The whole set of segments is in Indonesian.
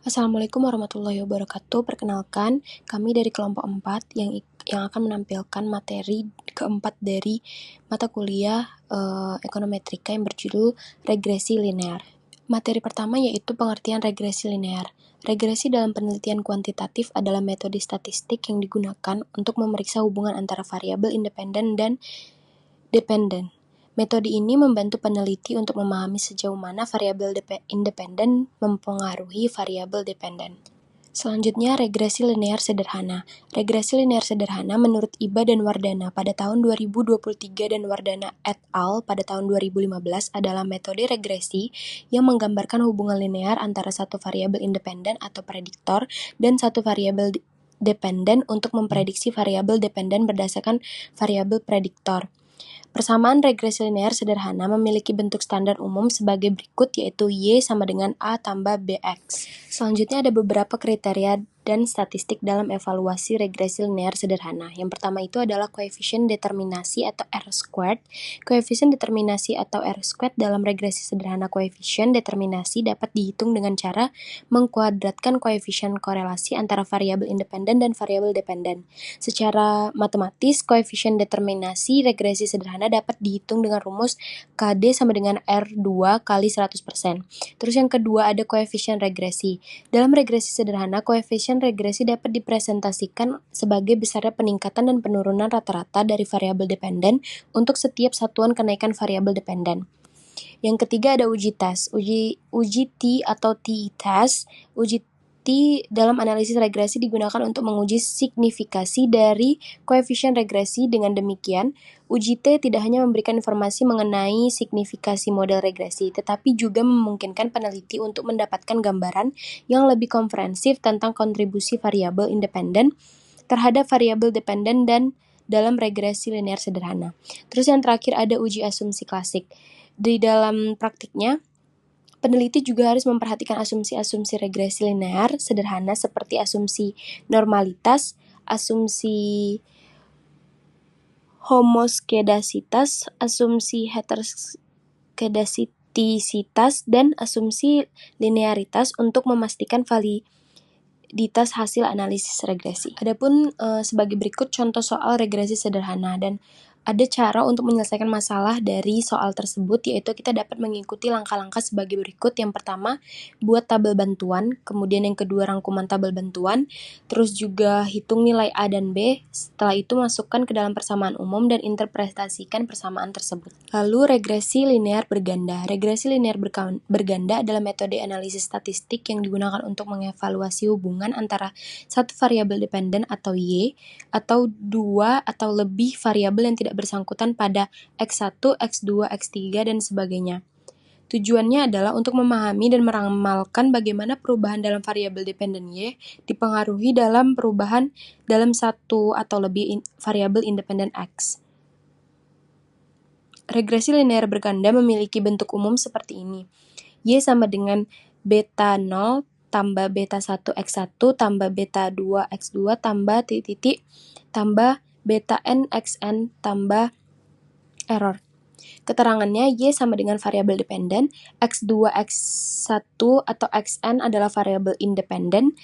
Assalamualaikum warahmatullahi wabarakatuh. Perkenalkan, kami dari kelompok 4 yang akan menampilkan materi keempat dari mata kuliah ekonometrika yang berjudul regresi linear. Materi pertama yaitu pengertian regresi linear. Regresi dalam penelitian kuantitatif adalah metode statistik yang digunakan untuk memeriksa hubungan antara variabel independen dan dependen. Metode ini membantu peneliti untuk memahami sejauh mana variabel independen mempengaruhi variabel dependen. Selanjutnya, regresi linear sederhana. Regresi linear sederhana menurut Iba dan Wardana pada tahun 2023 dan Wardana et al. Pada tahun 2015 adalah metode regresi yang menggambarkan hubungan linear antara satu variabel independen atau prediktor dan satu variabel dependen untuk memprediksi variabel dependen berdasarkan variabel prediktor. Persamaan regresi linear sederhana memiliki bentuk standar umum sebagai berikut, yaitu Y sama dengan A tambah BX. Selanjutnya ada beberapa kriteria dan statistik dalam evaluasi regresi linear sederhana. Yang pertama itu adalah koefisien determinasi atau R-squared. Koefisien determinasi atau R-squared dalam regresi sederhana koefisien determinasi dapat dihitung dengan cara mengkuadratkan koefisien korelasi antara variabel independen dan variabel dependen. Secara matematis, koefisien determinasi regresi sederhana dapat dihitung dengan rumus KD sama dengan R2 kali 100%. Terus yang kedua ada koefisien regresi. Dalam regresi sederhana, koefisien regresi dapat dipresentasikan sebagai besarnya peningkatan dan penurunan rata-rata dari variabel dependen untuk setiap satuan kenaikan variabel dependen. Yang ketiga ada uji tes. Uji T atau t-test. Uji T dalam analisis regresi digunakan untuk menguji signifikasi dari koefisien regresi. Dengan demikian, uji T tidak hanya memberikan informasi mengenai signifikasi model regresi, tetapi juga memungkinkan peneliti untuk mendapatkan gambaran yang lebih komprehensif tentang kontribusi variabel independen terhadap variabel dependen dan dalam regresi linear sederhana. Terus yang terakhir ada uji asumsi klasik. Di dalam praktiknya, peneliti juga harus memperhatikan asumsi-asumsi regresi linear sederhana seperti asumsi normalitas, asumsi homoskedasitas, asumsi heteroskedastisitas, dan asumsi linearitas untuk memastikan validitas hasil analisis regresi. Adapun sebagai berikut contoh soal regresi sederhana, dan ada cara untuk menyelesaikan masalah dari soal tersebut, yaitu kita dapat mengikuti langkah-langkah sebagai berikut. Yang pertama, buat tabel bantuan, kemudian yang kedua rangkuman tabel bantuan, terus juga hitung nilai A dan B, setelah itu masukkan ke dalam persamaan umum dan interpretasikan persamaan tersebut. Lalu regresi linear berganda. Regresi linear berganda adalah metode analisis statistik yang digunakan untuk mengevaluasi hubungan antara satu variabel dependen atau Y atau dua atau lebih variabel yang tidak bersangkutan pada X1, X2, X3, dan sebagainya. Tujuannya adalah untuk memahami dan meramalkan bagaimana perubahan dalam variabel dependen Y dipengaruhi dalam perubahan dalam satu atau lebih variabel independen X. Regresi linear berganda memiliki bentuk umum seperti ini. Y sama dengan beta 0 tambah beta 1 X1 tambah beta 2 X2 tambah titik tambah beta n xn tambah error. Keterangannya, Y sama dengan variabel dependen, X2, X1 atau Xn adalah variabel independen,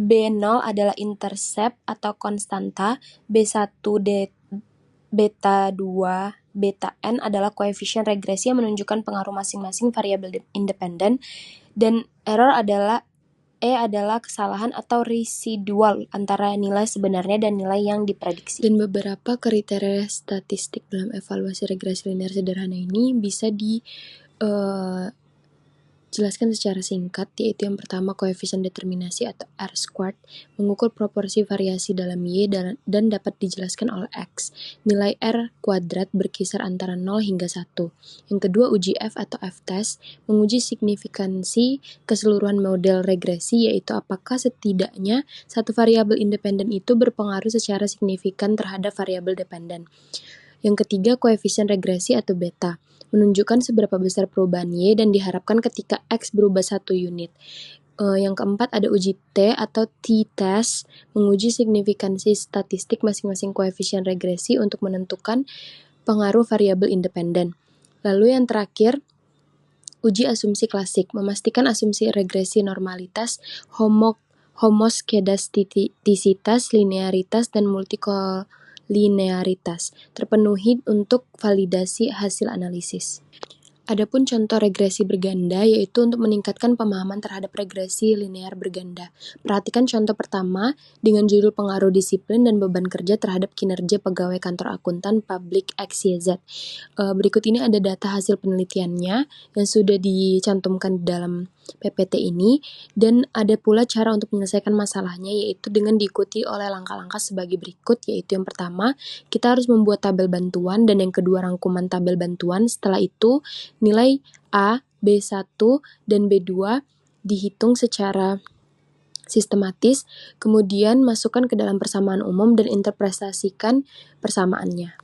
B0 adalah intercept atau konstanta, B1 beta 2 beta n adalah koefisien regresi yang menunjukkan pengaruh masing-masing variabel independen, dan error adalah adalah kesalahan atau residual antara nilai sebenarnya dan nilai yang diprediksi. Dan beberapa kriteria statistik dalam evaluasi regresi linear sederhana ini bisa dijelaskan secara singkat, yaitu yang pertama koefisien determinasi atau R-squared mengukur proporsi variasi dalam Y dan dapat dijelaskan oleh X. Nilai R kuadrat berkisar antara 0 hingga 1. Yang kedua uji F atau F-test menguji signifikansi keseluruhan model regresi, yaitu apakah setidaknya satu variabel independen itu berpengaruh secara signifikan terhadap variabel dependen. Yang ketiga, koefisien regresi atau beta, menunjukkan seberapa besar perubahan Y dan diharapkan ketika X berubah 1 unit. Yang keempat ada uji T atau t-test, menguji signifikansi statistik masing-masing koefisien regresi untuk menentukan pengaruh variabel independen. Lalu yang terakhir, Uji asumsi klasik, memastikan asumsi regresi normalitas, homoskedastisitas, linearitas, dan multikolinearitas terpenuhi untuk validasi hasil analisis. Adapun contoh regresi berganda yaitu untuk meningkatkan pemahaman terhadap regresi linear berganda. Perhatikan contoh pertama dengan judul pengaruh disiplin dan beban kerja terhadap kinerja pegawai kantor akuntan publik XYZ. Berikut ini ada data hasil penelitiannya yang sudah dicantumkan di dalam PPT ini, dan ada pula cara untuk menyelesaikan masalahnya, yaitu dengan diikuti oleh langkah-langkah sebagai berikut, yaitu yang pertama, kita harus membuat tabel bantuan, dan yang kedua rangkuman tabel bantuan. Setelah itu, nilai A, B1, dan B2 dihitung secara sistematis, kemudian masukkan ke dalam persamaan umum dan interpretasikan persamaannya.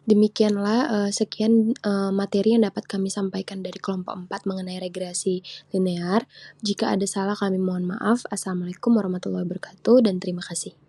Demikianlah sekian materi yang dapat kami sampaikan dari kelompok 4 mengenai regresi linear. Jika ada salah kami mohon maaf. Assalamualaikum warahmatullahi wabarakatuh dan terima kasih.